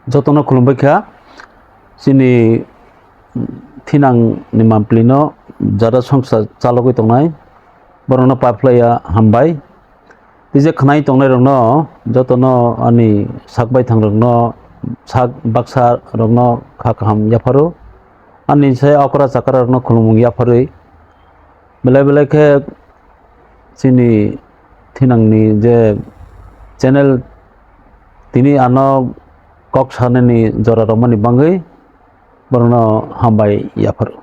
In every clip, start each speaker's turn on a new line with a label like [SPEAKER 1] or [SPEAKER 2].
[SPEAKER 1] যতন খুলুমবাইখা চিনি থিনাং ni mamplino jara সংসার চালকই তংনাই বরনো পাইফ্লাইয়া হামবাই যে খানাই তংনাই রংনো যতনো আনি সাকবাই থাং রংনো সাক বাক্সা রংনো খাকাহাম ইয়াফারো আনি সে অকরা চাকারা রংনো খুলুমুং ইয়াফারই বেলাই বেলাই খে চিনি থিনাংনি যে চ্যানেল তিনি আনো কক সানেনি জরা রমানি বাঙ্গই বরনো হামবাই ইয়াফারো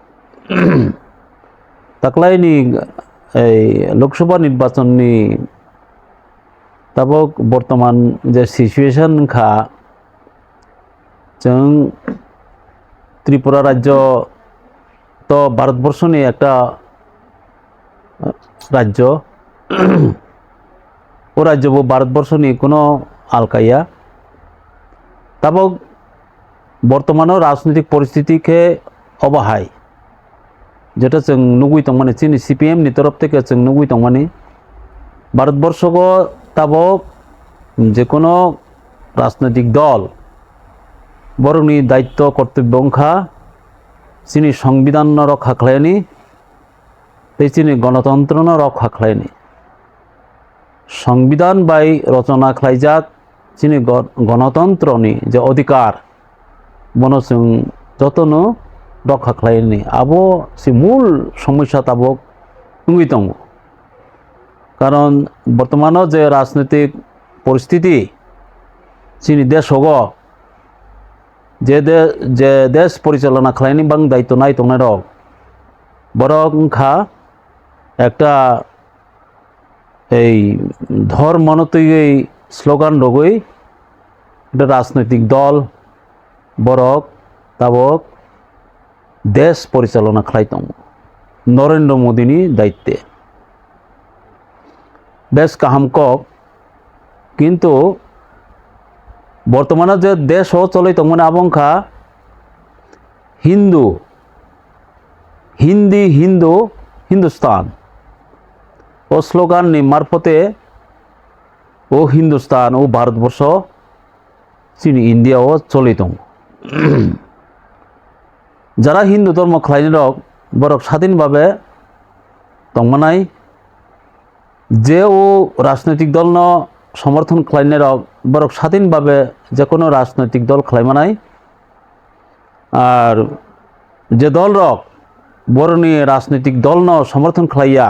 [SPEAKER 1] তাকলাইনি এই লোকসভা নির্বাচননি তাবক বর্তমান যে সিচুয়েশন খা जों ত্রিপুরা রাজ্য তো ভারতবর্ষনি একটা রাজ্য ও রাজ্য ভারতবর্ষনি কোনো আলকাইয়া তাবক বর্তমানও রাজনৈতিক পরিস্থিতিকে অবহায় যেটা जों नुगुइ तंमाने चिनि CPM नि तरफ থেকে जों नुगुइ तंमाने ভারতবর্ষको তাবক যে কোনো রাজনৈতিক দল বরংনি দায়িত্ব কর্তব্য অংখা চিনি সংবিধান রক্ষা খালায়নি এই চিনি গণতন্ত্র রক্ষা খালায়নি সংবিধান বাই রচনা খালাইজাক চিনি গণতন্ত্রনি যে অধিকার বন जों যতন রক্ষা খালায়নি আবো সে মূল সমস্যা তাবক নুগुइ दङ কারণ বর্তমানও যে রাজনৈতিক পরিস্থিতি চিনি দেশ হগ যে দেশ পরিচালনা খালায়নি বাং দায়িত্ব নাই তংনাই রক বরং খা একটা এই ধর্মনতই স্লোগান রগই একটা রাজনৈতিক দল বরক তাবক দেশ পরিচালনা খালাই দङ নরেন্দ্র মোদিনি দায়িত্বে বেশ কাহাম কক কিন্তু বর্তমানে যে দেশ চলে তখন আবংখা হিন্দুস্তান ও স্লোগান নি মারফতে ও হিন্দুস্তান ও ভারতবর্ষ চিনি ইন্ডিয়া ও চলে দङ যারা হিন্দু ধর্ম খালাইনি রক বরক স্বাধীনভাবে দংমানাই যে ও রাজনৈতিক দল ন সমর্থন খালাইনি রক বরক স্বাধীনভাবে যে কোনো রাজনৈতিক দল খালাইমানাই আর যে দল রক বরনি রাজনৈতিক দল ন সমর্থন খালাইয়া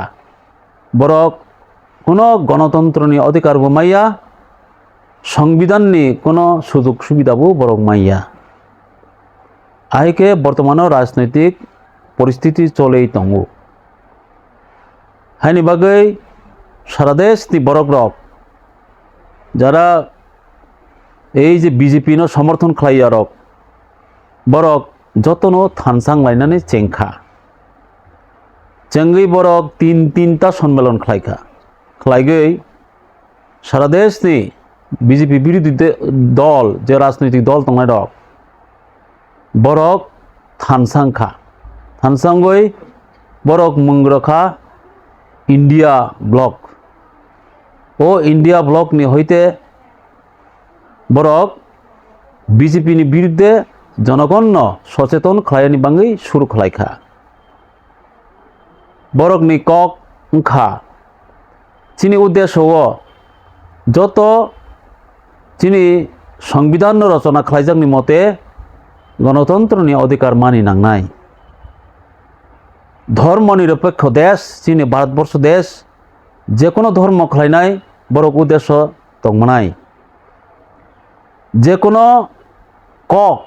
[SPEAKER 1] বরক কোনো গণতন্ত্রনি অধিকার মাইয়া সংবিধাননি কোনো সুযোগ সুবিধাবো বরক মাইয়া আইকে বর্তমানেও রাজনৈতিক পরিস্থিতি চলেই দङ হাইনি বাগৈ সারা দেশ নি বরক রক যারা এই যে বিজেপি ন সমর্থন খালাইয়া রক বরক যতন থানসাং লাইনাनै চেংখা চেঙ্গই বরক তিনটা সম্মেলন খালাইগৈ সারা দেশ নি বিজেপি বিরোধী দল যে রাজনৈতিক দল দংনাই রক বরক থানসাংগৈ বরক মুংরখা ইন্ডিয়া ব্লক ও ইন্ডিয়া ব্লক নি হইতে বরক বিজেপি নি বিরুদ্ধে জনগণ সচেতন খালাইনি বাঙ্গি শুরু খালাইখা বরক নি কক খা চিনি উদ্দেশ্য যত চিনি সংবিধান রচনা খালাইজাকনি মতে গণতন্ত্রনি অধিকার মানি নাংনাই ধর্ম নিরপেক্ষ দেশ চিনি ভারতবর্ষ দেশ যে কোনো ধর্ম খালাইনাই বরক উদ্দেশ্য দংমানাই যে কোনো কক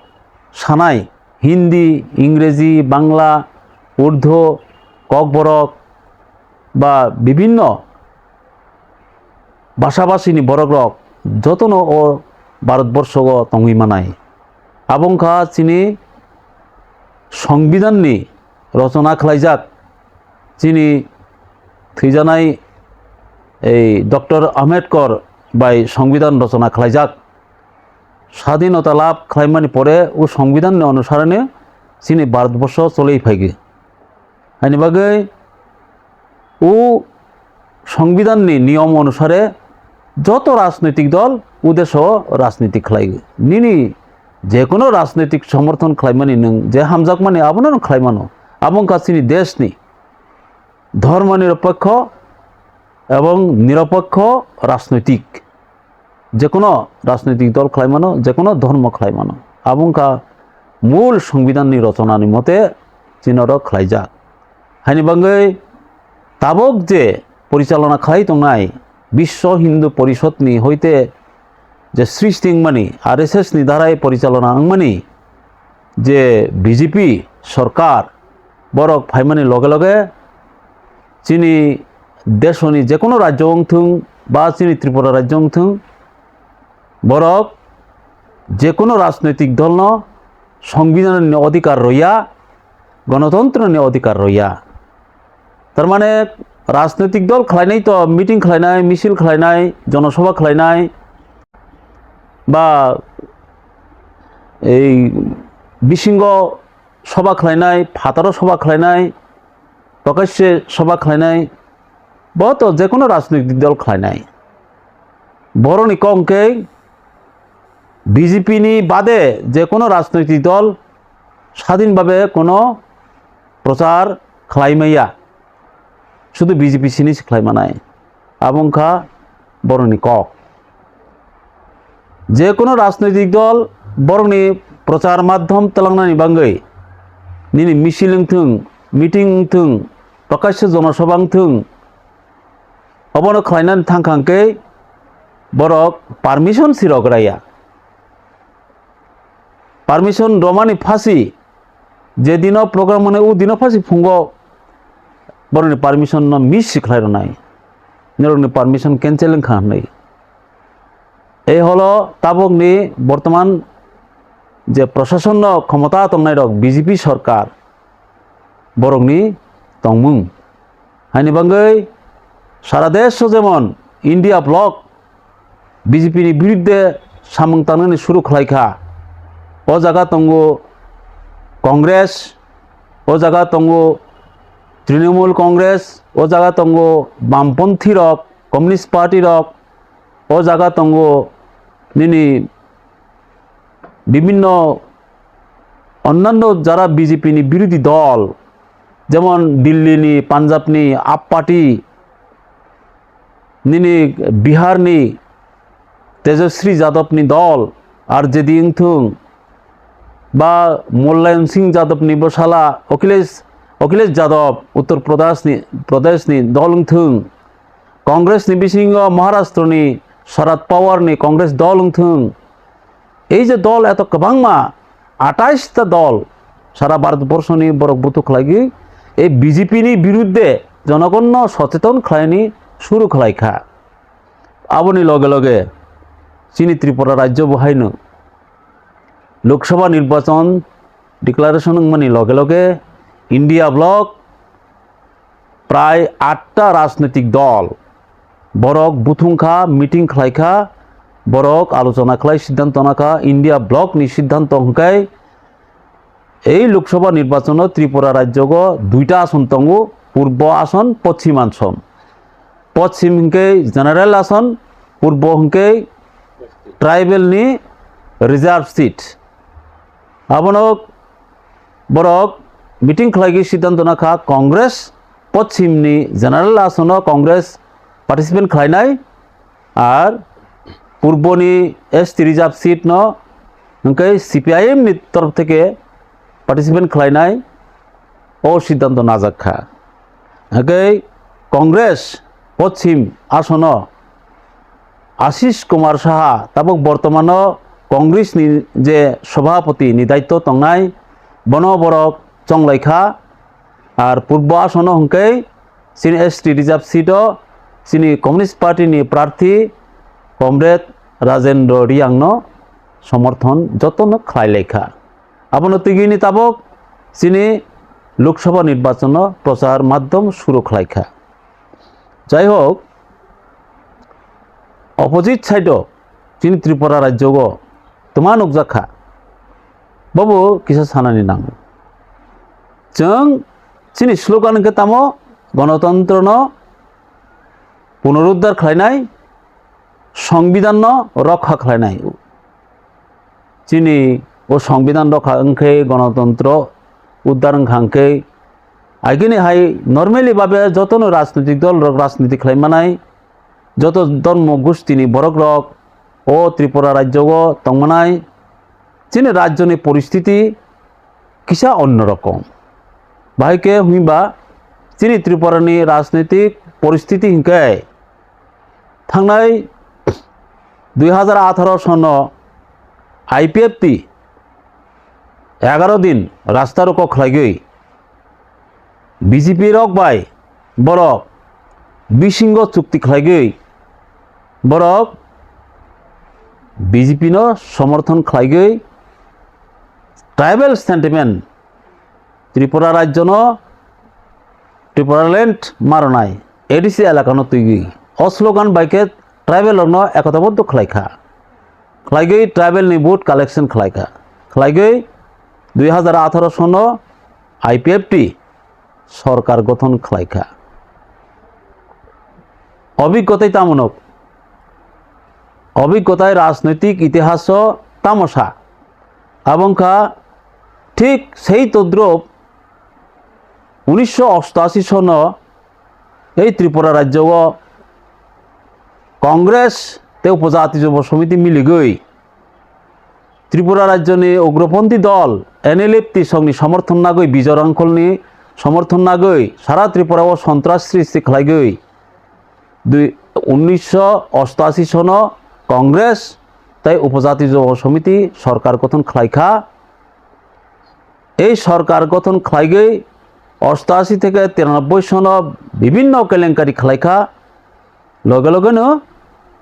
[SPEAKER 1] সানাই হিন্দি ইংরেজি বাংলা উর্দু কক বরক বা বিভিন্ন ভাষাভাষিনী বরক রক যতন ও ভারতবর্ষ দংই মানাই আবংখা চিনি সংবিধাননি রচনা খালাইজাক চিনি থৈজানাই এই ডক্টর আম্বেদকর বাই সংবিধান রচনা খালাইজাক স্বাধীনতা লাভ খালাইমানি পরে ও সংবিধান অনুসারে চিনি ভারতবর্ষ চলেই ফাইগে হাইনি বাগৈ ও সংবিধাননি নিয়ম অনুসারে যত রাজনৈতিক দল উদ্দেশ্য রাজনীতি খালাইগে নিনি যে কোনো রাজনৈতিক সমর্থন খাইমানি नों যে হামজাক মানে আবনো খাইমানো আবং কাছিনি দেশনি ধর্মনিরপেক্ষ এবং নিরপেক্ষ রাজনৈতিক যে কোনো রাজনৈতিক দল খাইমানো যে কোনো ধর্ম খাইমানো আবংকা মূল সংবিধাননি রচনাनि মতে চিনর খাইজাক হাইনি বাঙ্গै তাবক যে পরিচালনা খাই তংনাই বিশ্ব হিন্দু পরিষদনি হইতে যে সৃষ্টি মানি RSS नि দ্বারাই পরিচালনা মানি যে বিজেপি সরকার বরক ফাইমানি লগে লগে চিনি দেশনি যে কোনো রাজ্য অংথুং বা চিনি ত্রিপুরা রাজ্য অংথুং বরক যে কোনো রাজনৈতিক দল ন সংবিধানের অধিকার রইয়া গণতন্ত্রের অধিকার রইয়া তার মানে রাজনৈতিক দল খাইনাই তো মিটিং খাইনাই মিছিল খাইনাই জনসভা খাইনাই বা এই বিশৃঙ্গ সভা খাইনাই ফাতারো সভা খাইনাই প্রকাশ্যে সভা খাইনাই বহুত যে কোনো রাজনৈতিক দল খাইনাই বরনি কমকে বিজেপি নি বাদে যে কোনো রাজনৈতিক দল স্বাধীনভাবে কোনো প্রচার খাইমাইয়া শুধু বিজেপি সিনিস খাইমানাই আবংখা বরনি কক যে কোনো রাজনৈতিক দল বরংনি প্রচার মাধ্যম তেলাংনানি বাঙ্গै নিনি মিছিল থুং মিটিং থুং প্রকাশ্য জনসভা থুং অবনো খাইনান थांखांके বরক পারমিশন সিরগরাইয়া পারমিশন রমানি ফাঁসি যেদিন প্রোগ্রাম মানে ও দিন ফাঁসি ফুঙ্গ বরংনি পারমিশন ন মিস শিখলাইর নাই নিরংনি পারমিশন ক্যান্সেলিং খানাই এই হলো তাবকনি বর্তমান যে প্রশাসন ক্ষমতা তংনাই রক বিজেপি সরকার বরংনি তংমুং হাইনি বাঙ্গै সারা দেশ যেমন ইন্ডিয়া ব্লক বিজেপির বিরুদ্ধে সামং তাননি শুরু খাইখা ও জায়গা তঙ্গ কংগ্রেস ও জায়গা তঙ্গ তৃণমূল কংগ্রেস ও জায়গা তঙ্গ বামপন্থী রক কমিউনিস্ট পার্টি রক ও জায়গা তঙ্গ নিনি বিভিন্ন অন্যান্য যারা বিজেপি নি বিরোধী দল যেমন দিল্লি নি পাঞ্জাব নি আপ পার্টি নিনি বিহার নি তেজস্বী যাদব নি দল আর যেদি ইংথুং বা মুলায়ম সিং যাদব নি বসালা অখিলেশ যাদব উত্তর প্রদেশ নি দল ইংথুং কংগ্রেস নি বিসিংহ মহারাষ্ট্র নি শরদ পাওয়ার নি কংগ্রেস দল ইংথুং এই যে দল এত কবাংমা 28টা দল সারা ভারতবর্ষ নি বরক বুতুক লাগি এই বিজেপি নি বিরুদ্ধে জনগণ সচেতন খাইনি শুরু খাইখা আবনি লগে লগে চিনি ত্রিপুরা রাজ্য বহাইন লোকসভা নির্বাচন ডিক্লারেশন মানে লগে লগে ইন্ডিয়া ব্লক প্রায় 8টা রাজনৈতিক দল বরক বুথুংখা মিটিং খাইখা বরক আলোচনা খাই সিদ্ধান্ত নাখা ইন্ডিয়া ব্লক নি সিদ্ধান্ত হংকাই এই লোকসভা নির্বাচন ত্রিপুরা রাজ্যগ 2টা আসন তঙ্গ পূর্ব আসন পশ্চিম আসন পশ্চিম হংকে জেনারেল আসন পূর্ব হংকে ট্রাইবেল নি রিজার্ভ সিট আবনক বরক মিটিং খাইগি সিদ্ধান্ত নাখা কংগ্রেস পশ্চিম নি জেনারেল আসন কংগ্রেস পার্টিসিপেন্ট খাইনাই আর পূর্বনি ST রিজার্ভ সিট ন হংকে CPIM নি তরফ থেকে পার্টিসিপেন্ট খাইনাই ও সিদ্ধান্ত নাজাখা হংকে কংগ্রেস পশ্চিম আসন আশিস কুমার সাহা তাবক বর্তমান কংগ্রেস নি যে সভাপতি নি দায়িত্ব তংনাই বনবরক চংলাইখা আর পূর্ব আসন হংকে চিনি ST রিজার্ভ সিট চিনি কমিউনিস্ট পার্টি নি প্রার্থী কমরেড রাজেন্দ্র রিয়াংন সমর্থন যতন খাইলেখা আপনতিগিনি তাবক চিনি লোকসভা নির্বাচন প্রচার মাধ্যম শুরু খাইখা যাই হোক অপোজিট সাইড চিনি ত্রিপুরা রাজ্যগ তোমা নুকজাখা বাবু কিসা সানানি নাম जों চিনি স্লোগান के तामो गणतंत्र न पुनरुद्धार खालायनाय संविधान न रक्षा खालायनाय चिनी ও সংবিধান রক্ষা अंखे गणतंत्र उद्धार अंखे आइगेनि हाय नर्मेलि भावे जतनो राजनीतिक दल राजनीति खालामनाय जत धर्म गोष्ठीनि बरक रक ओ त्रिपुरा राज्य तंगनाय चीन राज्यनि परिस्थिति किसा अन्य रकम भाईके हुईबा चीनी त्रिपुरानि राजनीतिक परिस्थिति हिंके थांनाय 2018 सन आईपीएफटी 11 दिन रास्ता रोक खालायगै बीजेपी रक बाय बरक बिसिंग चुक्ति खालायगै बरक बीजेपी न समर्थन खालायगै ट्राइबल सेंटिमेंट त्रिपुरा राज्य न त्रिपुरालैंड मारनाय एडिसी एलाका तुई अस्लोगान बाइके ट्राइबल एकताबद्ध खालायगै ट्राइबल नि भोट कालेक्शन खालायगै 2018 सन आईपीएफटी सरकार गठन खालायखा अभिज्ञताय तामनक अभिज्ञताय राजनैतिक इतिहास तामसा आबंखा ठीक सेई तद्रुप 1988 सन এই त्रिपुरा राज्य कांग्रेस ते उपजाति युव समिति मिलिगै त्रिपुरा राज्यनि उग्रपंथी दल एनएलएफटी संगनि समर्थन नागै बिजय रांखलनि समर्थन नागै सारा त्रिपुराव सन्त्रास सृष्टि खालायगै 1988 सन कांग्रेस ताई उपजाति युव समिति सरकार गठन खालायखा এই सरकार गठन खालायगै 88 থেকে 93 सन विभिन्न केलेंकारी खालायखा लगे लगेनो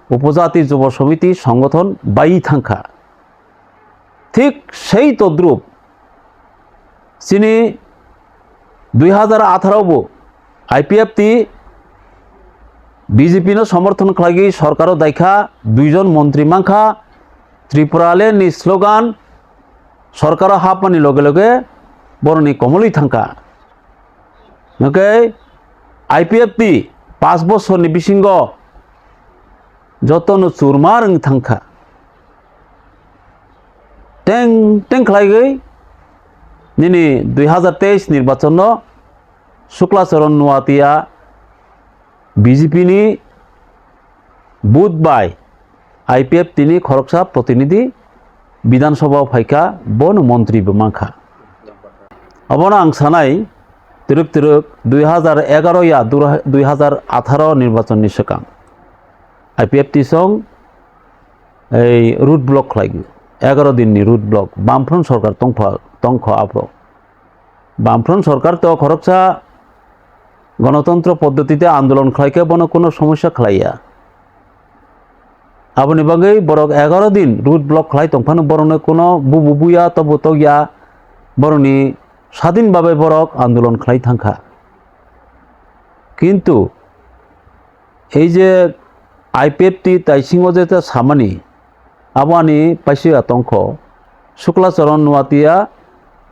[SPEAKER 1] उपजाति युव समिति संगठन बाई थांखा ठीक सेई तद्रुप चीनी 2018 आईपीएफटी बीजेपी न समर्थन खालायगै सरकार दायखा 2 जन मंत्री मांखा त्रिपुराले नि स्लोगान सरकार हापानि लगे लगे बरनि कमलई थांखा नके आईपीएफटी 5 बछरनि बिसिंग जतन चुरमार थांखा टें टें खालायगै निनि 2023 निर्वाचन शुक्लाचरण नुवातिया बीजेपी नि बुथ बाय आईपीएफटी नि खरगसा प्रतिनिधि विधानसभा फाइका बन मंत्री मांखा अबना आं सानाय तिरुक तिरुक 2011 या 2018 निर्वाचन नि सिगां आईपीएफटी सं रूट ब्लक खालायगै 11 दिन रूट ब्लक बामफ्रंट सरकार तंख आप्रो बामफ्रंट सरकार तो खरगसा गणतंत्र पद्धति आंदोलन खालायके बनो कोनो समस्या खालाया आबनि बागै बरक 11 दिन रूट ब्लक खालाय तंफानो बरनो कोनो बुबुया तबो तगिया बरनि स्वाधीन भावे बरक आंदोलन खालाय थांखा किन्तु এই যে आईपीएफटी ताइसिंग जे सामानि आबानी पाइसे आतंक शुक्लाचरण नुवातिया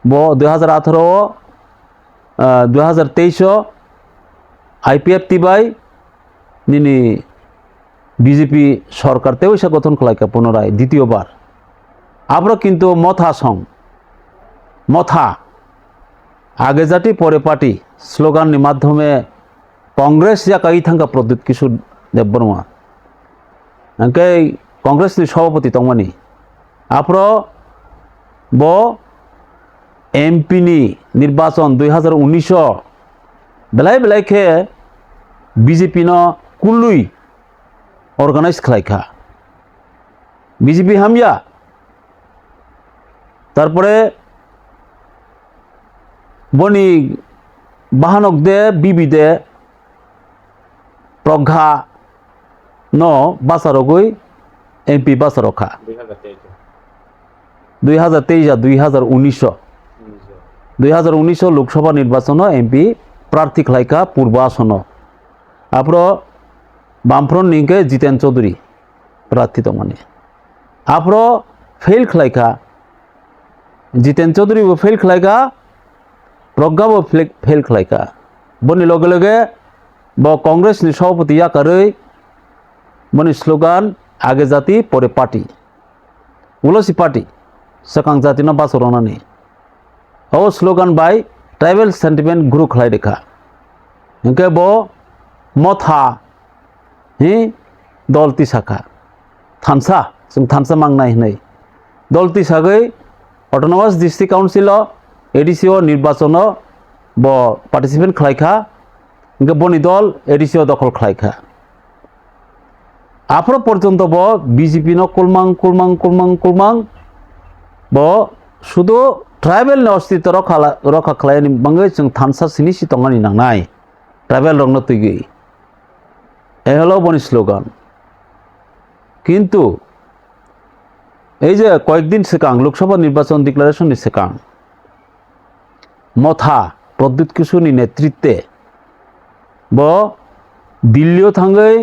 [SPEAKER 1] ब 2018 2023 आईपीएफटी बाय निनी बीजेपी सरकार तेवैसा गठन खालायखा पुनराय द्वितीय बार आब्रा किन्तु मथा सं मथा आगे जाति परे पार्टी स्लोगान नि माध्यमे कांग्रेस जाकाई थांगा प्रद्युत किशोर देबबर्मा अंके कांग्रेस नि सभापति तंगमानि आप्रो ब एमपी नि निर्वाचन 2019 बेलाय बेलायखे बीजेपी न कुलुई अर्गानाइज खालायखा बीजेपी हामिया तारपरे बनी बाहानक दे बीबी दे प्रज्ञा न बासारगै एमपी बासारखा 2023 या 2019 लोकसभा निर्वाचन एमपी प्रार्थी खालायखा पूर्व आसन आप्रो बामफ्रंट निके जितेन चौधरी प्रार्थी तंगमानि आप्रो फेल खालायखा जितेन चौधरी वो फेल खालायखा प्रज्ञा वो फेल खालायखा बनि लगे लगे ब कांग्रेस नि सभापति याकारै बनि स्लोगान आगे जाति परे पार्टी उलसी party sakang jati no basorona ni o slogan bai tribal sentiment guru khlai dekha hingke bo motha hi dolti saka thansa जों थानसा मांनाय नै दलति सागै अटोनमास डिस्ट्रिक्ट काउन्सिल एडिसिओ निर्वाचन ब पार्टिसिपेट खालायखा इनके बनि दल एडिसिओ दखल खालायखा आफर पर्यन्त ब बीजेपी न कुलमां ब शुधु ट्राइबल नि अस्तित्व रखा खालायनि बांगै जों थानसा सिनि सितंगानि नांनाय ट्राइबल रंनो तैगै एहलो बनि स्लोगान किन्तु এই যে কয়েকদিন সেকাং লোকসভা নির্বাচন ডিক্লারেশন সেকাং মথা প্রদ্যুৎ কিশোরনি নেতৃত্বে ব দিল্লিও থাঙ্গৈ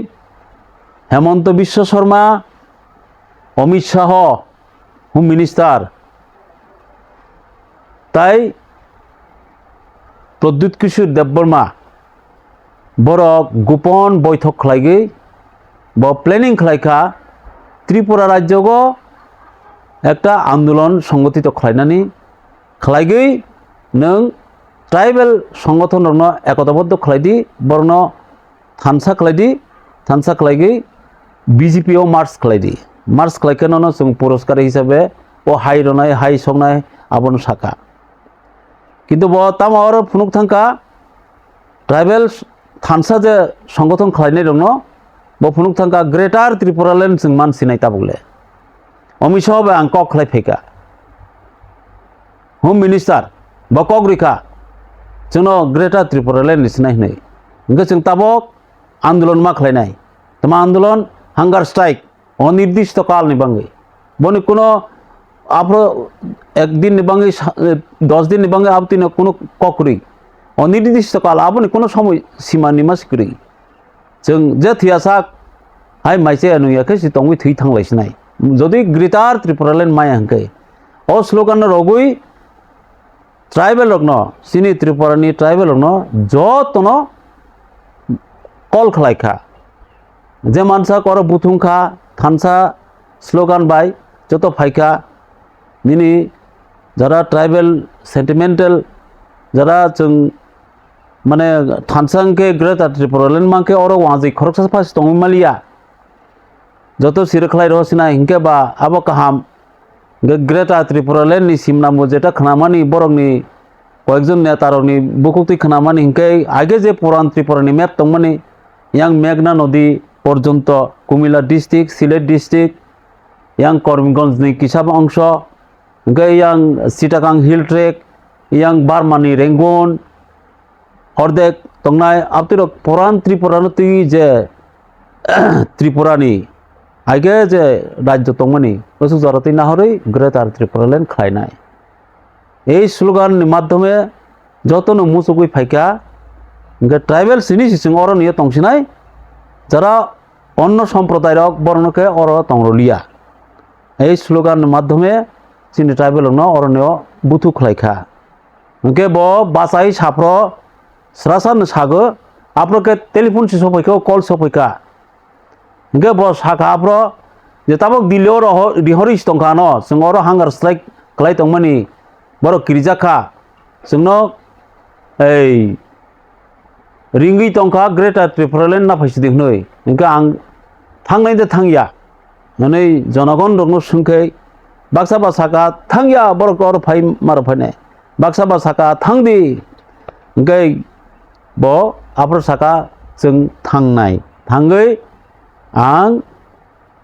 [SPEAKER 1] হেমন্ত বিশ্ব শর্মা অমিত শাহ হোম মিনিস্টার তাই প্রদ্যুৎ কিশোর দেববর্মা বড় গোপন বৈঠক খালাইগৈ ব প্ল্যানিং খালাইখা ত্রিপুরা রাজ্যগ একটা আন্দোलन সংগঠিত খালাইনানি খালাইগৈ नों ट्राइबल संगठन रनो एकताबद्ध खालायदि बरन थानसा खालायगै बीजेपी ओ मार्च खालायखोनो जों पुरस्कार हिसाबै ओ हाई रनाय हाई संनाय आबन साका किन्तु ब तामा और फुनुक थांका ट्राइबल थानसा जे संगठन खालायनाय रनो ब फुनुक थांका ग्रेटार त्रिपुरालेण्ड जों मानसिनाय ताबुले अमित शाह बे आं कक खालायफैका होम मिनिस्टार बा कक रिखा जोंनो ग्रेटार त्रिपुरालेण्ड निसिनाय नै इनके जों ताबक आंदोलन मा खालायनाय तमा आंदोलन हांगार स्ट्राइक अनिर्दिष्ट काल नि बांगै बनि कोनो आपरो एक दिन नि बांगै 10 दिन नि बांगै आपतिनो कोनो ककरि अनिर्दिष्ट काल आबनि कोनो समय सीमा नि मासिकरि जों जे थियासाक हाय माइसे अनुयाखै सितंगै थै थांलायसिनाय जदि ग्रेटार त्रिपुरालेण्ड माय हंकै ओ स्लोगान रगुई ट्राइबल रग्न सिनी त्रिपुरानि ट्राइबल रग्न जतनो कल खालायखा जे मानसा कर बुथुमखा थानसा स्लोगान बाय जत फायखा निनि जरा ट्राइबल सेंटिमेंटल जरा जों माने थानसांके ग्रेटार त्रिपुरालेण्ड मांके और वाजै खरकसा फास तंगमालिया जत सिरखलाय रसिना हिंके बा आबो काहाम ग्रेटार त्रिपुरालेण्ड नि सिमनामो जेटा खनामानि बरंनि कयेकजन नेतारनि बुकुक्ति खनामानि हिंके आगे जे पुरान त्रिपुरानि मैप तंगमानि यां मेघना नदी पर्यन्त कुमिल्ला डिस्ट्रिक्ट सिलेट डिस्ट्रिक्ट यां करिमगंज नि किसाब अंश हिंके यां चिटागां हिल ट्रेक यां बारमानि रेंगन हरदेक तंगनाय आपतिरो पुरान त्रिपुरानो ति जे त्रिपुरानि आगे जे राज्य तंगमानि उसु जरति नाहरै ग्रेटार त्रिपुरालेण्ड खालायनाय এই স্লোগান মাধ্যমে যতন মুসুকুই ফাইকা ট্রাইবেল সিনি সিং অর নিয়ে তংসিনাই যারা অন্য সম্প্রদায়ের বর্ণকে অর তংরলিয়া এই স্লোগান মাধ্যমে চিনি ট্রাইবেল অরণ্য বুথু খালাইখা ওকে ব বাসাই সাপ্র সরাসান সাগো আপনাকে টেলিফোন সফাইকা কল সফাইকা ওকে ব সাকা আপ্র যে তাবক দিলেও রিহরিস টংকা ন जों অর হাঙ্গার স্ট্রাইক খালাই তংমানি बड़ गिरिजाखा जोंनो এই रिंगै टंका ग्रेटार त्रिपुरालेण्ड ना फैसिदों नै इनका आं थांनायदो थांया नै जनगण रंनो सोंखै बाक्सा बासाका थांया बरक और फाइ मार फाइनाय बाक्सा बासाका थांदि इनकै ब आफर साका जों थांनाय थांगै आं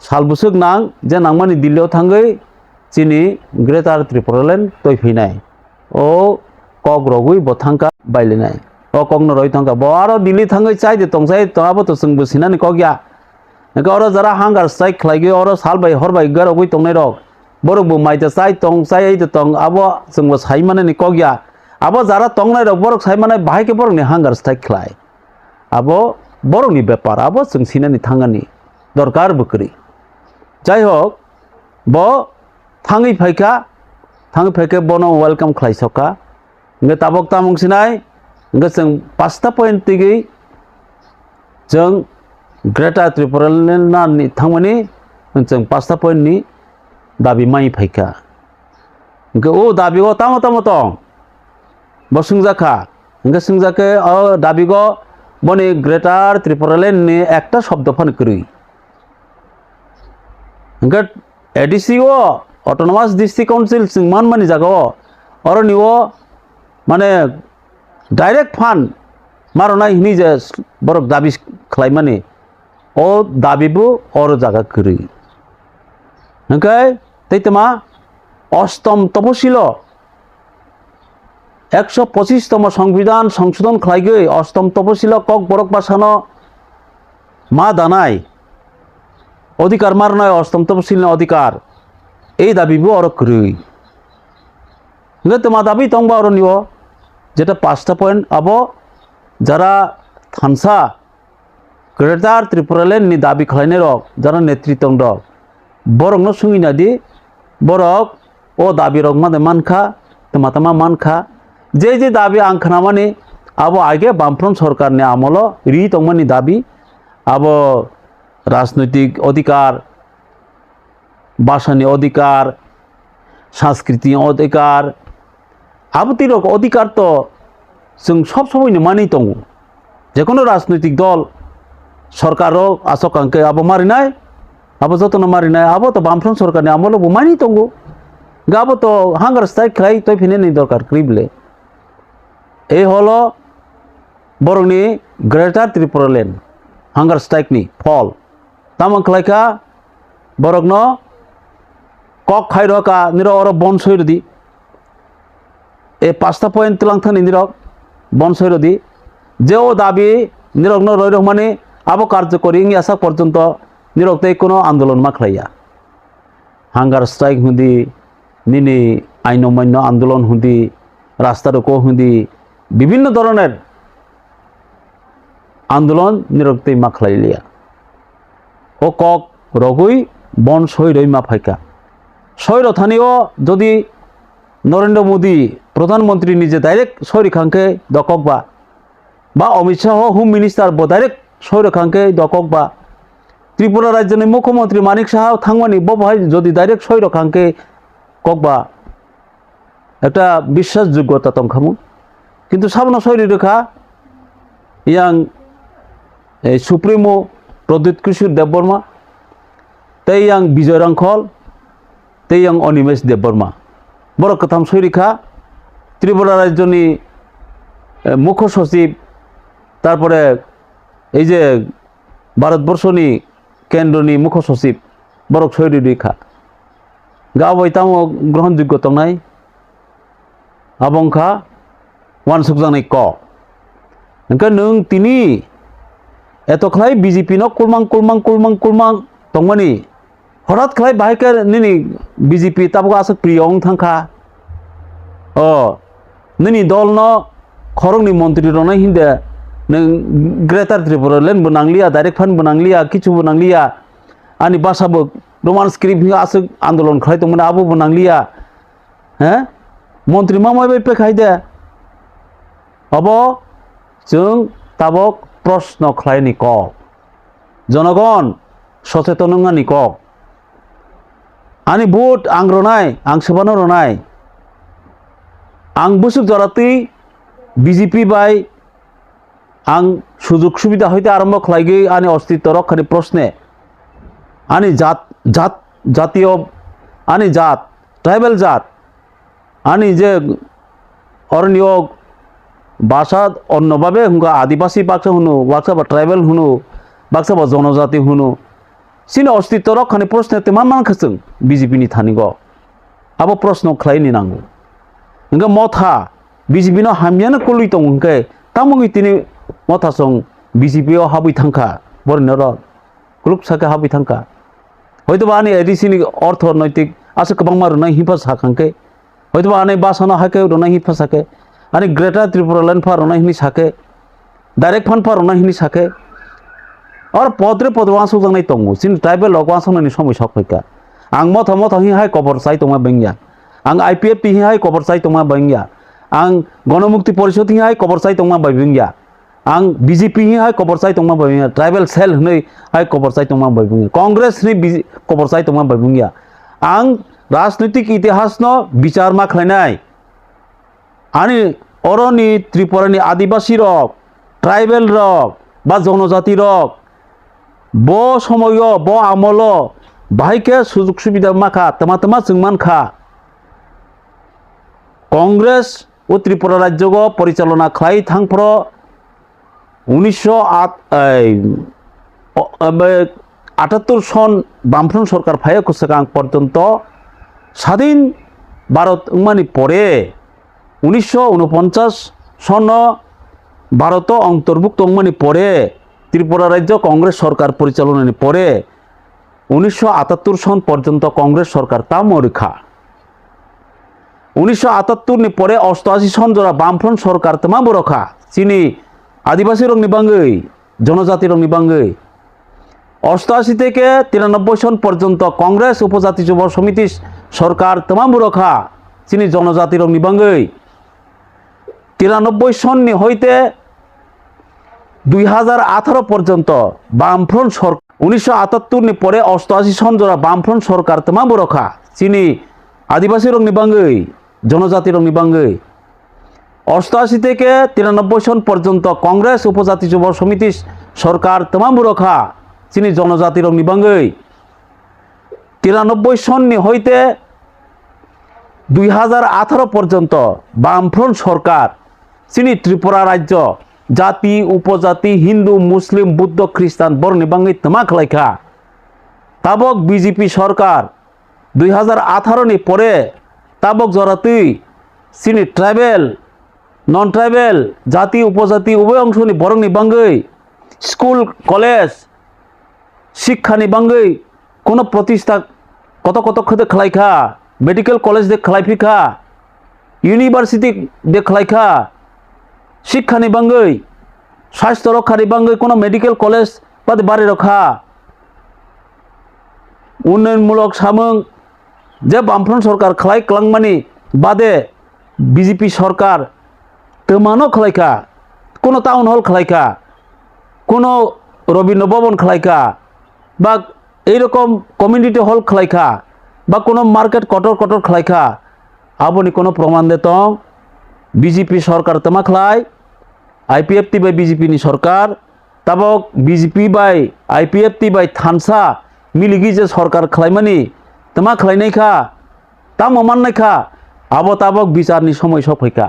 [SPEAKER 1] सालबुसुक नां जे नांमानि दिल्लीयाव थांगै चिनी ग्रेटार त्रिपुरालेण्ड तय फैनाय ओ कक रगुई बथांका बायलिनाय ओ ककनो रय थांका ब आरो दिल्ली थांगै चाइ दे तंसाय तङाबो तो जों बसिनानि कगया नका और जरा हांगार स्ट्राइक खालायगै और सालबाय हरबाय गरगुई तंनाय रक बरकबो माइता चाइ तंग चाइ दे तंग आबो जोंबो साइमानानि कगया आबो जरा तंनाय रक बरक साइमानाय बाहायके बरकनि हांगार स्ट्राइक खालाय आबो बरकनि बेपार आबो जों सिनानि थांगानि दरकार बकरि जाय हक ब थांगै फाइका बनो वेलकाम खालायसका इनके ताबक तामुंसिनाय इनके जों 5टा पॉइंट तिगै जों ग्रेटार त्रिपुरालेण्ड ना थांमानि जों 5टा पॉइंट नि दाबि माइ फाइका hingke o dabigo tamo tamo tong bo sungjaka hingke sungjake o dabigo boni Greater Tripura Land ni ekta shobdo phan krui hingke ADC o Autonomous District Council singman mani jago oroni o mane direct fund marona hini je borok dabi khlaimani o dabibu or jaga krui hingke teitema অষ্টম তপশিল 125তম সংবিধান সংশোধন খাইগৈ অষ্টম তপশিল cock বরক বাসানো মা দানাই অধিকার মারনায় অষ্টম তপশিল অধিকার এই দাবিবো or করি তোমা দাবি তংবা অর নিও যেটা 5টা পয়েন্ট আবো যারা থানসা গ্রেটার ত্রিপুরা ল্যান্ড নি দাবি খাইনে রক যারা নেতৃত্ব রক বরং সুঙিনা দি বরক o dabi rok mane manka tama manka je dabi angkhana mane abo age bamfront sarkar ni amolo ri tongmani dabi abo রাজনৈতিক অধিকার ভাষানি অধিকার সাংস্কৃতিক অধিকার আবতি রক অধিকার তো जों सब সময়नो মানি दङ যেকোনো রাজনৈতিক দল সরকারও আসকাঙ্কে আবো মারিনায় আবো যতন মারিনায় আবো তো বামফ্রন্ট সরকারনি আমলো মানি दङ গাবো তো হাঙ্গার স্ট্রাইক খাই তই ফিনে নি দরকার ক্রিবলে এই হলো বরংনি greater Tripura land hunger strike নি ফল তামাং খাইকা বরংন কক খাই রকা নির অর বন সৈরদি এই 5টা পয়েন্ট তুলাংথানি নিরক বন সৈরদি যে ও দাবি নিরগ্ন রই রহমানে আবো কার্যকরী আসা পর্যন্ত নিরক্তে কোনো আন্দোলন মাখলাইয়া হাঙ্গার স্ট্রাইক হুদি নিনি আইন অমান্য আন্দোলন হুদি রাস্তা রোকো হুদি বিভিন্ন ধরনের আন্দোলন নিরক্তে মাখলাইলিয়া ও কক রগুই বন সৈরই মাফাইকা সৈর থানিও যদি নরেন্দ্র মোদী প্রধানমন্ত্রী নিজে ডাইরেক্ট সৈরিখাংকে দকক বা Amit Shah home minister direct সৈরিখাংকে দকক বা ত্রিপুরা রাজ্যের মুখ্যমন্ত্রী মানিক সাহা থাংমানি বহাই যদি ডাইরেক্ট সৈরিখাংকে ককবা একটা বিশ্বাসযোগ্যতা তংখামু কিন্তু সাবনা সৈরি রেখা ইয়াং সুপ্রিমো প্রদ্যুৎ কিশোর দেববর্মা তাই ইয়াং বিজয় রাংখল তাই ইয়াং অনিমেষ দেববর্মা বড় কথাম সৈরিখা ত্রিপুরা রাজ্যনি মুখ্য সচিব তারপরে এই যে ভারতবর্ষনি কেন্দ্রনি মুখ্য সচিব বড় সৈরি রেখা গাবাই তাম গ্রহণযোগ্য তংনাই আবংখা ওয়ানসুক জানাই ক ओंखाय नों तिनि एतख्लाय बीजेपी नो कुलमां तंगमानि हठात खलाय बाहायके नोंनि बीजेपी ताबो आसक प्रियं थांखा अ नोंनि दलनो खरंनि मन्त्रि रनाय हिंदे नों ग्रेटार त्रिपुरा लेन बनांलिया डाइरेक्ट फान बनांलिया किछु बनांलिया आनि बासाबो रोमान स्क्रिप्ट आसक आंदोलन खलाय तंगमोन आबो बनांलिया हैं मन्त्रि मामाय पेखायदे अब जों ताबक प्रश्न खालायनि कक जनगण सचेतन नङानि कक आनि भोट आं रनाय आं सोबानो रनाय आं बुसुक जराति बीजेपी बाय आं सुजुग सुबिदा हयते आरम्भ खालायगै आनि अस्तित्व रक्षानि प्रश्ने आनि जातीय आनि जात ट्राइबल जात आनि जे अरण्य भाषा अन्यभावे हुंगा आदिवासी बाक्सा हुनु बाक्सा बा ट्राइबल हुनु बाक्सा बा जनजाति हुनु सिन अस्तित्व रक्षानि प्रश्न ते मान खसों बीजेपी नि थानिगो आबो प्रश्न खालायनि नांगौ हुंगा मथा बीजेपी नो हामियानो कलुइ दं हुंगे तामुगि तिनि मथा सं बीजेपी ओ हाबै थांखा बरनर ग्रुप साके हाबै थांखा हयतो बानि एडिसिनि अर्थनैतिक आसे गोबां मारुनाय हिफा साखांके हयतो बानि बासानो हाके रनाय हिफा साके आनी ग्रेटार त्रिपुरा लैंड फारना हिनी साके डायरेक्ट फान फारना हिनी साके और पदरे पदवासो जंगनाय तंगो सिन ट्राइबल लगवासोनि समय सफैका आं मथा हि हाय कबर साइ तंगा बेंगिया आं आईपीएफ हि हाय कबर साइ तंगा बेंगिया आं गणमुक्ति परिषद हि हाय कबर साइ तंगा बेंगिया आं बीजेपी हि हाय कबर साइ तंगा बेंगिया ट्राइबल सेल हनै हाय कबर साइ तंगा बेंगिया कांग्रेस नि कबर साइ तंगा बेंगिया आं राजनैतिक इतिहास न विचार मा खालायनाय आनी अरनि त्रिपुरानि आदिवासी रक ट्राइबेल रक बा जनजाति रक ब समय ब आमल बाहायके सुजुग सुबिदा माखा तमा तमा जों मानखा कांग्रेस और त्रिपुरा राज्य परिचालना खाई थांफ्र 1978 सन बामफ्रन सरकार फाय कुसकां पर्यन्त स्वाधीन भारत मानी परे 1949 सन भारत अंतर्भुक्त मानी परे त्रिपुरा राज्य कांग्रेस सरकार परिचालना परे 1978 सन पर्यन्त कांग्रेस सरकार तामो रेखा 1978 नि परे 88 सन जरा बामफ्रन सरकार तमाम रखा चीनी आदिवासी रंगनि बांगै जनजाति रंगनि बांगै 88 থেকে 93 सन पर्यन्त कांग्रेस उपजाति युव समिति सरकार तमाम रखा चीनी जनजाति रंगनि बांगै 93 सन नि हईते 2018 पर्यन्त बामफ्रन सरकार 1978 नि परे 88 सन जरा बामफ्रन सरकार तमाम रखा चीनी आदिवासी रंगनि बांगै जनजाति रंगनि बांगै 88 থেকে 93 सन पर्यन्त कांग्रेस उपजाति युव समिति सरकार तमाम रखा चीनी जनजाति रंगनि बांगै 93 सन नि हईते 2018 पर्यन्त बामफ्रन सरकार चीनी त्रिपुरा राज्य जाति उपजाति हिंदू मुस्लिम बुद्ध ख्रिस्टान बरनि बांगै तमा खालायखा ताबक बीजेपी सरकार 2018 नि परे ताबक जरातै चीनी ट्राइबेल नन ट्राइबेल जाति उपजाति उभय अंशनि बरंनि बांगै स्कूल कलेज शिक्षानि बांगै कोनो प्रतिष्ठा कत कत खदे खालायखा मेडिकल कलेज दे खालायफिखा यूनिवर्सिटी दे खालायखा शिक्षानि बांगै स्वास्थ्य रक्षानि बांगै कोनो मेडिकल कलेज बादे बारे रखा उन्नयनमूलक सामों जे बामफ्रन सरकार खालाय क्लांगमानि बादे बीजेपी सरकार तमानो खालायखा कोनो टाउन हल खालायखा कोनो रवीन्द्र भवन खालायखा बा এই রকম কমিউনিটি হল খালাইখা বা কোনো মার্কেট কটর কটর খালাইখা আপনি কোনো প্রমাণ দেতং বিজেপি সরকার তমা খালাই আইপিএফটি বাই বিজেপি নি সরকার তাবক বিজেপি বাই আইপিএফটি বাই থানসা মিলিগি যে সরকার খালাইমানি তমা খালাইনাইখা তা মাননাইখা আবো তাবক বিচারনি সময় সফাইখা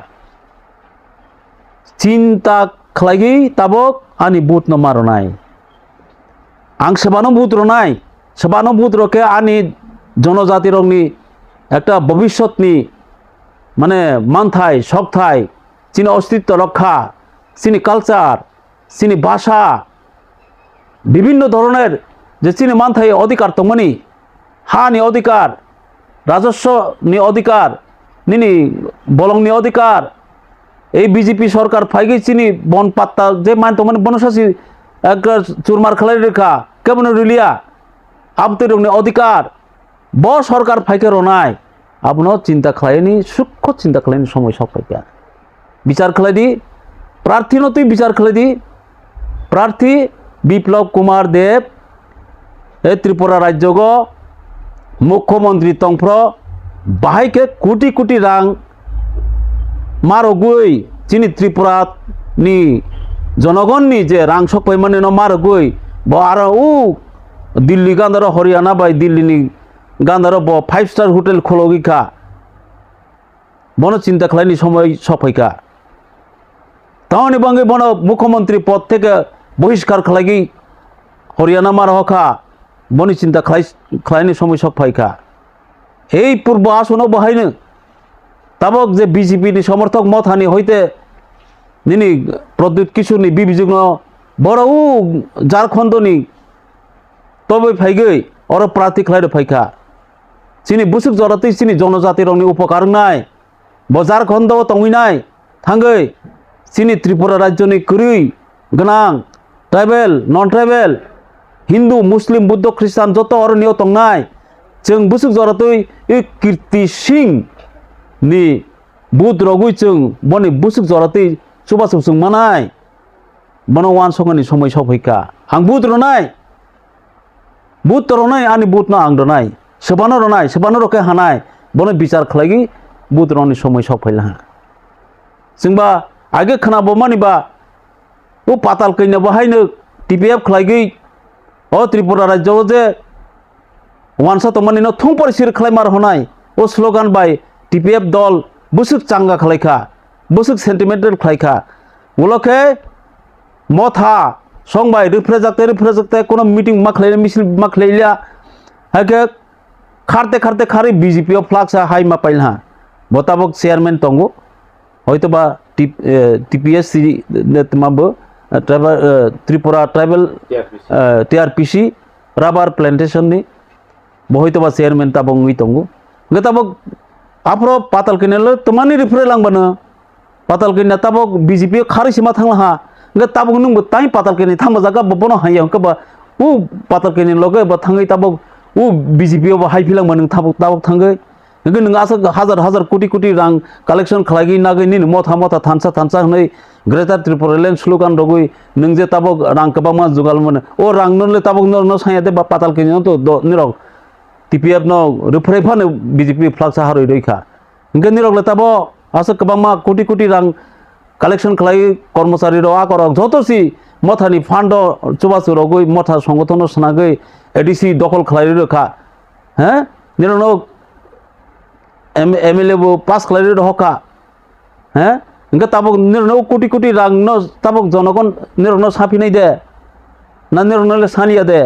[SPEAKER 1] চিন্তা খালাইগি তাবক আনি বুট ন মারনাই आं सेबानो बुत रनाय सेबानो बुत रखे आनी जनजाति रंगनि एकटा भविष्यतनि माने मानथाय सकथाय चीनी अस्तित्व रक्षा चीनी कालचार चीनी भाषा विभिन्न धरनेर जे चीनी मानथाय अधिकार दंमोनि हानि अधिकार राजस्वनि अधिकार निनि बलंनि अधिकार এই বিজেপি সরকার ফাইগে চীনি বন পাত্তা যে মানতমানে বনসাসী एक चुरमार खालाई रेखा केमन रिलिया आबते रंगनि अधिकार ब सरकार फाइके रनाय आपनो चिंता खालायनि सूक्ष्म चिंता खालायनि समय सफायका विचार खालायदि प्रार्थी नतुई विचार खालायदि प्रार्थी बिप्लव कुमार देव ए त्रिपुरा राज्य मुख्यमंत्री तंफ्र बाहायके कोटी कोटी रां मारगुई चीनी त्रिपुरा नि जनगणनि जे रां सकपाय माने न मारगुई ब आरो उ दिल्ली गांदार हरियाणा बाय दिल्ली गांदार ब 5 स्टार होटेल खोलगिखा बनो चिंता खालायनि समय सफायखा तावनि बांगे बनो मुख्यमंत्री पद থেকে बहिष्कार खालायगि हरियाणा मारहखा बनि चिंता खालायनि समय सफायखा এই পূর্ব আসন बहायनो ताबक जे बीजेपी नि समर्थक मथानि हইতে निनी प्रद्युत किशोरनि विभिजन बड़ौ झारखंडनि तबै फाइगै और प्रार्थी खालायनो फाइखा चीनी बुसुक जरातै चीनी जनजाति रंगनि उपकार नाय ब झारखंड तंगैनाय थांगै चीनी त्रिपुरा राज्यनि करुई गोनां ट्राइबेल नन ट्राइबेल हिंदू मुस्लिम बुद्ध ख्रिस्टान जत अरण्य तंगनाय जों बुसुक जरातै कीर्ति सिंह नि बुध रगुई जों बनि बुसुक जरातै सुबासुक जों मानाय बनो वान संगनि समय सफायखा आं बुध रनाय आनि बुध ना आं रनाय सेबानो रनाय सेबानो रखे हानाय बनो बिचार खालायगी बुथ रनि समय सफैला जोंबा आगे खोनाबो मानिबा ओ पाताल कैना बाहायनो टिपिएफ खालायगी ओ त्रिपुरा राज्य जे वानसा तमानिनो थुं परिसिर खालायमार होनाय ओ स्लोगान बाय टिपिएफ दल बुसुक चांगा खालायखा बुसुक सेंटिमेंटल खालायखा उलखे मथा संबाय रिफ्रेजाक्ते कोनो मीटिंग मा खालायनो मिছিল मा खालायलिया हाके खारते खारते खारि बीजेपी ऑफ फ्लाक्स हाई मा पाइलहा बताबक चेयरमैन तंगो हयतोबा टीपीएससी नेतमाबो tribal Tripura tribal TRPC rubber plantation नि बहयतोबा चेयरमैन ताबंग नुई तंगो गताबक आफ्रो पाताल केनेल तमानि रिफ्रे लांबानो पाताल केना ताबक बीजेपी खारि सिमा थांलाहा गे ताबक नंबो ताई पाताल केने थामा जागा बनो हायो कबा उ पाताल केने लगे बा थांगै ताबक उ बीजेपी अब हाई फिलां मन ताबक ताबक थांगै नों नों आसा हजार हजार कोटी कोटी रां कलेक्शन खालायगी नागै नि मथा मथा थानसा थानसा हनै ग्रेटर त्रिपुरा लैंड स्लोगान रगै नों जे ताबक रां कबा मा जुगाल मन ओ रां नले ताबक न साया दे बा पाताल केने तो निरक टीपीएफ नो रिफ्रे फानो बीजेपी फ्लाक्स हारै रैखा नों निरक ले ताबो आसा कबा मा कोटी कोटी रां कलेक्शन खालाय कर्मचारी रो आकरक जतोसी मथानि फान्ड चुबासु रगै मथा संगठन सनागै एडीसी दखल खालाय रखा हैं निरनो एमएलए वो पास खालाय रखा हैं इनका ताबक निरनो कोटी कोटी रां न ताबक जनगण निरनो साफिनाय दे ना निरनो ले सालिया दे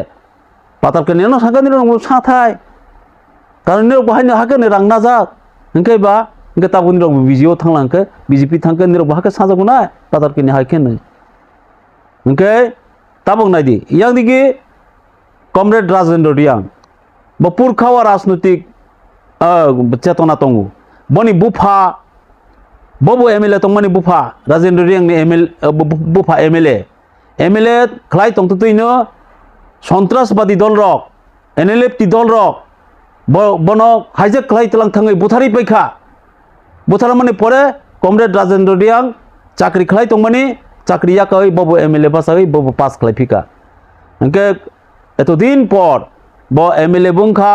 [SPEAKER 1] पाताल के निरनो सागा निरनो साथाय कारण निरक बाहायनो हागोन रां नाजाक इनके बा इनके ताबक निरक बिजिओ थांलांके बीजेपी थांके निरक बाहाके साजागुना पाताल के हायकेन इनके ताबक नायदि yang digi comrade Rajendra Reang बपुर खावा राजनीतिक चेतना तंगु बनी बुफा बबो एमएलए तंगमनि बुफा राजेंद्र रियांग नि बुफा एमएलए खलाय तंगतैनो सन्त्रासबादी दल रक एनएलएफ दल रक बनो हाइजेक खलाय तलां थाङै बुथारि पैखा बुथारा माने परे कमरेड राजेंद्र रियांग चाकरी खलाय तंगमनि चाकरिया कई बबो एमएलए बासागै बबो पास खलाय फिका इनके एतदिन पर ब एमएलए बुंखा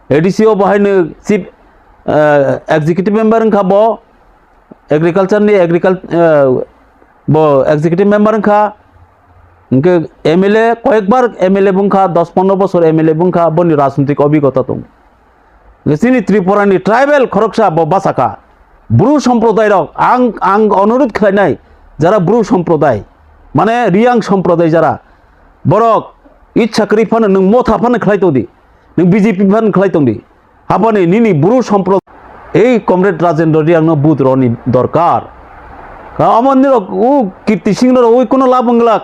[SPEAKER 1] एडीसीओ बाहायनो चीफ एग्जीक्यूटिव मेम्बर खा ब एग्रीकल्चर नि ब एग्जीक्यूटिव मेम्बर खा इनके एमएलए कयेक बार एमएलए बुंखा 10-15 बছর एमएलए बुंखा बनि राजनीतिक अभिज्ञता दं जोंनि त्रिपुरानि ट्राइबेल खरकसा ब बासाखा ब्रु सम्प्रदाय रक आं अनुरोध खालायनाय যারা ब्रु सम्प्रदाय माने रियांग सम्प्रदाय যারা बरक इच्छा करी फानो नों मथा फानो खालायतोदि नों बीजेपी फानो खालायतोंदि हाबानि निनि ब्रु सम्प्रदाय এই कमरेड राजेंद्र रियांग बुथ रनि दरकार আমার নিরক ও কীর্তি সিং ওই কোনো লাভ বাংলাক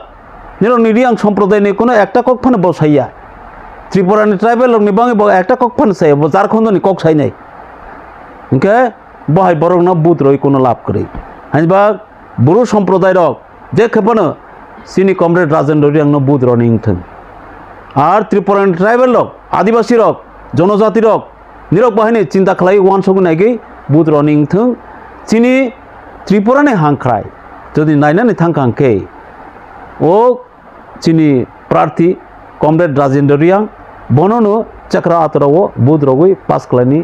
[SPEAKER 1] নিরক নিরিয়াং সম্প্রদায় কোনো একটা কক ফানো বসাইয়া ত্রিপুরানি ট্রাইবেল নি বাঙে একটা কক ফানো চাই ঝাড়খণ্ডনি কক চাই নাই ইনকে বহাই বরং না বুথ রই কোনো লাভ করে হাইবা ब्रु सम्प्रदाय रक जे खेपनो सिनी comrade Rajendra Reang booth running थों और त्रिपुरानि ट्राइबल रक आदिवासी रक जनजाति रक निरक बाहायनो चिंता खालाय वान सगुनायगै बुथ रनिंग थों सिनी त्रिपुरानि हांख्राय जदि नायनानै थांखांखे ओ सिनी प्रार्थी कमरेड राजेंद्र रियांग बननो चक्रा आतराव बुथ रगै पास खालायनि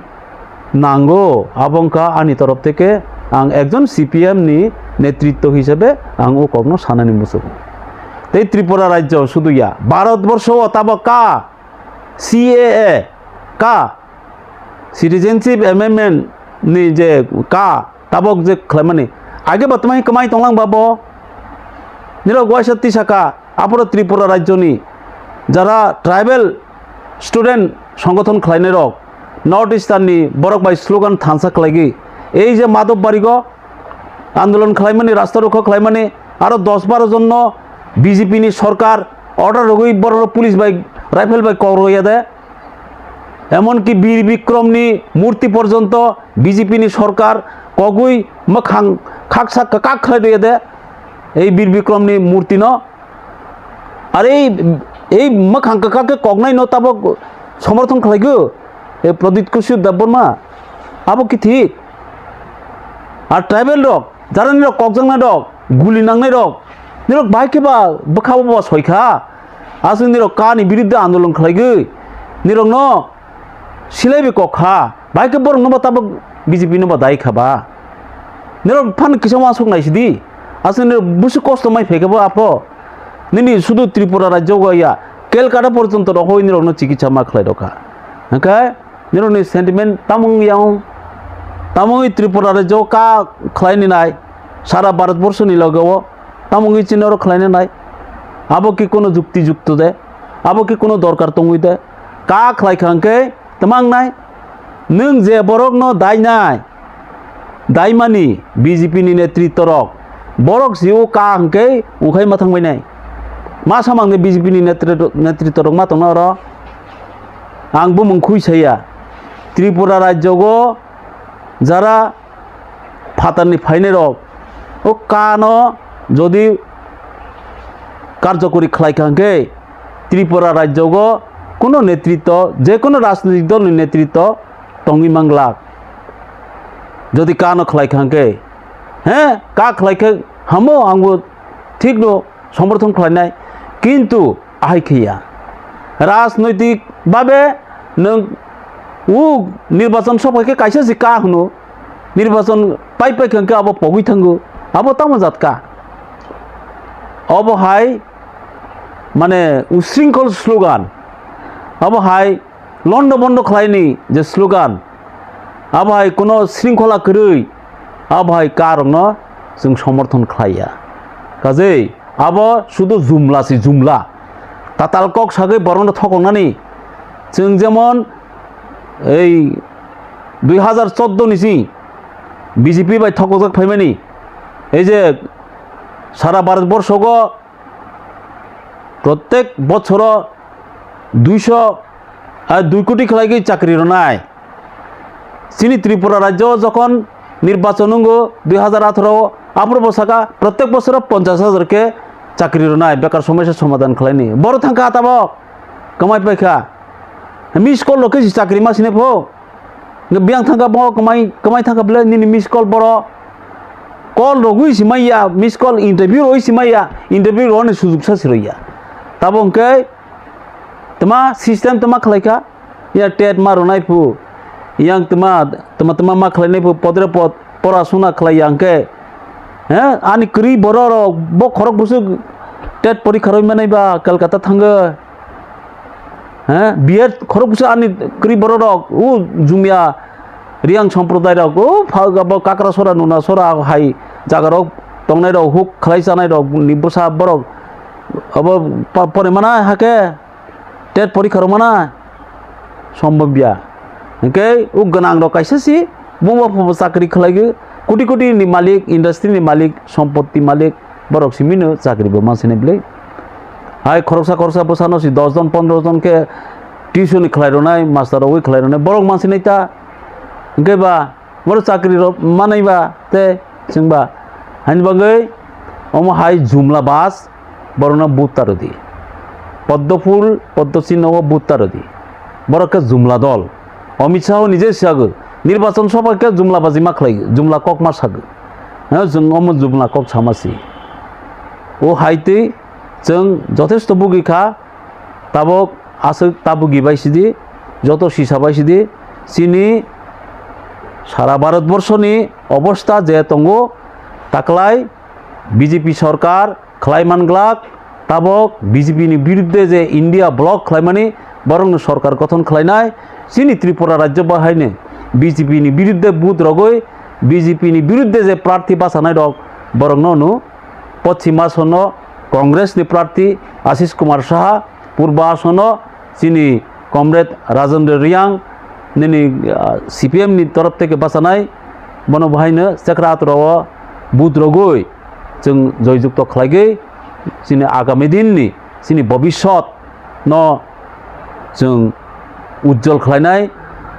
[SPEAKER 1] नांगौ आबंका आंनि तरफ থেকে आं एकजन सीपीएम नि नेतृत्व हिसाबे आं ओकनो सानानि मुसुगो ते त्रिपुरा राज्य शुधुया भारतवर्ष ताबो का सीएए का सिटीजनशिप अमेंडमेंट नि जे का ताबक जे खालामनि आगे बतमाय कमाय तंलां बाबो निरो गयसत्ती साका आपरो त्रिपुरा राज्यनि যারা ट्राइबल स्टूडेंट संगठन खालायनाय रक नर्थ इस्टार्ननि बरक बाय स्लोगान थानसा खालायगि এই যে মাধব বাড়িগ আন্দোলন খালাইমানি রাস্তা রক্ষা খালাইমানি আরো 10-12 জন বিজেপি নি সরকার অর্ডার রগই বড় পুলিশ বাই রাইফেল বাই করইয়া দে এমনকি বীর বিক্রম নি মূর্তি পর্যন্ত বিজেপি নি সরকার কগুই মখাং খাকসা কাক খাই দিয়ে দে এই বীর বিক্রম নি মূর্তি ন আর এই মখাং কাকে কগনাই ন তাবক সমর্থন খালাইগো এই প্রদীপ কুশি দেববর্মা আবো কি ঠিক আর ট্রাইবেল রক যারা নিরক ককজাংনাই রক গুলি নাংনাই রক নিরক বাইকেবা বখাবো সয়খা আসলে নিরক কাनि বিরুদ্ধে আন্দোলন খালাইগৈ নিরক ন सिलाइबे कखा बाइक बरं नबा ताब बीजेपी नबा दाई खाबा नेरो फान किसा मासुक नाइसिदि आसे ने बुसु कष्ट माइ फेकेबो आपो निनि शुधु त्रिपुरा राज्य गया केलकाता पर्यन्त रहो निरो चिकित्सा मा खलाय दखा ओंखाय निरो नि सेंटिमेंट तामुं याव तामुं त्रिपुरा राज्य का खलायनि नाय सारा भारतवर्ष नि लगो तामुं चिनरो खलायनि नाय आबो कि कोनो जुक्ति जुक्त दे आबो कि कोनो दरकार तंगुइ दे का खलायखांके तमां नाय नों जे बरक न दाय नाय दायमानि बीजेपी नि नेतृत्व रक बरक जिउ का हंके उखाय माथांबाय नाय मा सामांगे बीजेपी नि नेतृत्व रक मा तंना र आंबो मुंखुइ साया त्रिपुरा राज्य गो যারা ফাতারনি ফাইনে রক ও কানো যদি কার্যকরী খালাইখাঙ্কে ত্রিপুরা রাজ্য গো কোনো নেতৃত্ব যে কোনো রাজনৈতিক দলের নেতৃত্ব টঙ্গি মাংলাক যদি কানো খালাইখাঙ্কে হ্যাঁ কা খালাইখে হামো आंबो ঠিক নো সমর্থন খালাইনাই কিন্তু আহাইখিয়া রাজনৈতিকভাবে नों उ निर्वाचन सफायके कायसे जि का हनो निर्वाचन पाइखांके आबो पगै थांगो आबो तामो जातका अबहाय माने उशृंखल स्लोगान अबहाय लंड बंद खालायनि जे स्लोगान अबहाय कोनो श्रृंखला करै अबहाय कारन जों समर्थन खालाया काजै आबो शुधु जुमलासि जुमला तातालकक सागै बरन थकनानि जों जेमन এই 2014 নিছি বিজেপি বাই ঠকজক ফাইমানি এই যে সারা ভারতবর্ষ গো প্রত্যেক বছর 2 কোটি খেলাইগে চাকরি নাই চিনি ত্রিপুরা রাজ্য যখন নির্বাচন 2018 আপ্র বসাকা প্রত্যেক বছর 50,000 কে চাকরি নাই বেকার সমস্যা সমাধান খালাইনি বড় থাকা তাব কমাই পাইখা मिस कल लोके चाकरी मासिने फो बियां थांगा बो कमाई थांगा बले नि मिस कल बरो कल रगुइ सिमाइया मिस कल इंटरव्यू रoi सिमाइया इंटरव्यू रने सुजुग सासिरैया ताबंके तमा सिस्टेम तमा खलाइका या टेट मारनाय फु yang teman-teman मा खलाइनाय फु पदरे पद पराशुना खलाइयांके हे आनि करि बरो बो खरक बुसु टेट परीक्षा रइ मानायबा कलकाता थांगो हाँ बियर खरगपुर आनी करी बड़ रक ऊ जुमिया रियांग सम्प्रदाय रक ऊ फाग काकरा सरा नुना सरा हाई जागा रक तंगनाय रक हुक खलाई जानाय रक निबसा बरक अब परे माना हाके टेट परीक्षा माना सम्भव बिया ओके ऊ गनां रक कायसेसि बुंबा चाकरी खलाइगो कोटी कोटी नि मालिक इंडस्ट्री नि मालिक सम्पत्ति मालिक बरक सिमिनो चाकरीबो मानसिने ब्ले हाय खरसा बसानो 10 जन 15 जन के টিউশন খেলাইরনাই মাস্টার ওই খেলাইরনাই বড় মানসি নাইতা গেবা বড় চাকরি মানাইবা তে जोंबा हाइन बागै अम हाय जुमला बास बरना बुतारदी पद्मफुल पद्मचिन्ह बुतारदी बरके जुमला दल अमित शाह निजे सियागो निर्वाचन सभाके जुमला बाजी मा खलाय जुमला कक मा सागो हा जों अम जुमला कक सामासि ओ हायते जों যথেষ্ট बुगिखा ताबक आसो ताबु गिबायसिदि যত सिसाबायसिदि सिनि सारा भारतवर्षनि अवस्था जे तंगो ताकलाय बीजेपी सरकार खलायमानग्लाक ताबक बीजेपी नि बिरुद्धे जे इंडिया ब्लक खलायमानि बरं सरकार गठन खलायनाय सिनि त्रिपुरा राज्य बाहायनो बीजेपी नि बिरुद्धे बुथ रगै बीजेपी नि बिरुद्धे जे प्रार्थी बासानाय रक बरं नु पश्चिम आसन कांग्रेस नि प्रार्थी आशीष कुमार साहा पूर्व आसन सिनि कमरेड राजेंद्र रियांग निनी सीपीएम नि तरफ থেকে বাসানাय बन बहायनो सेक्रेटारियाव बुथ रगै जों जयजुक्त खालायगै सिनि आगामी दिननि सिनि भबिष्यत न जों उज्जवल खालायनाय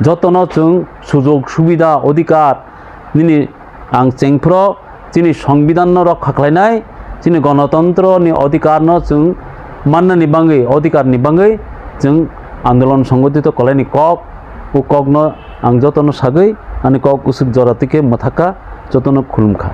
[SPEAKER 1] जतन जों सुजुग सुबिदा अधिकार निनि आं चेंफ्र सिनि संविधान रक्षा खालायनाय सिनि गणतंत्रनि अधिकार न जों माननानि बाङै अधिकारनि बाङै जों आंदोलन संगठित खालायनि कक उ कक न आं जतन सागै आनि कक उसुक जरातिके मथाका जतन खुलुमखा।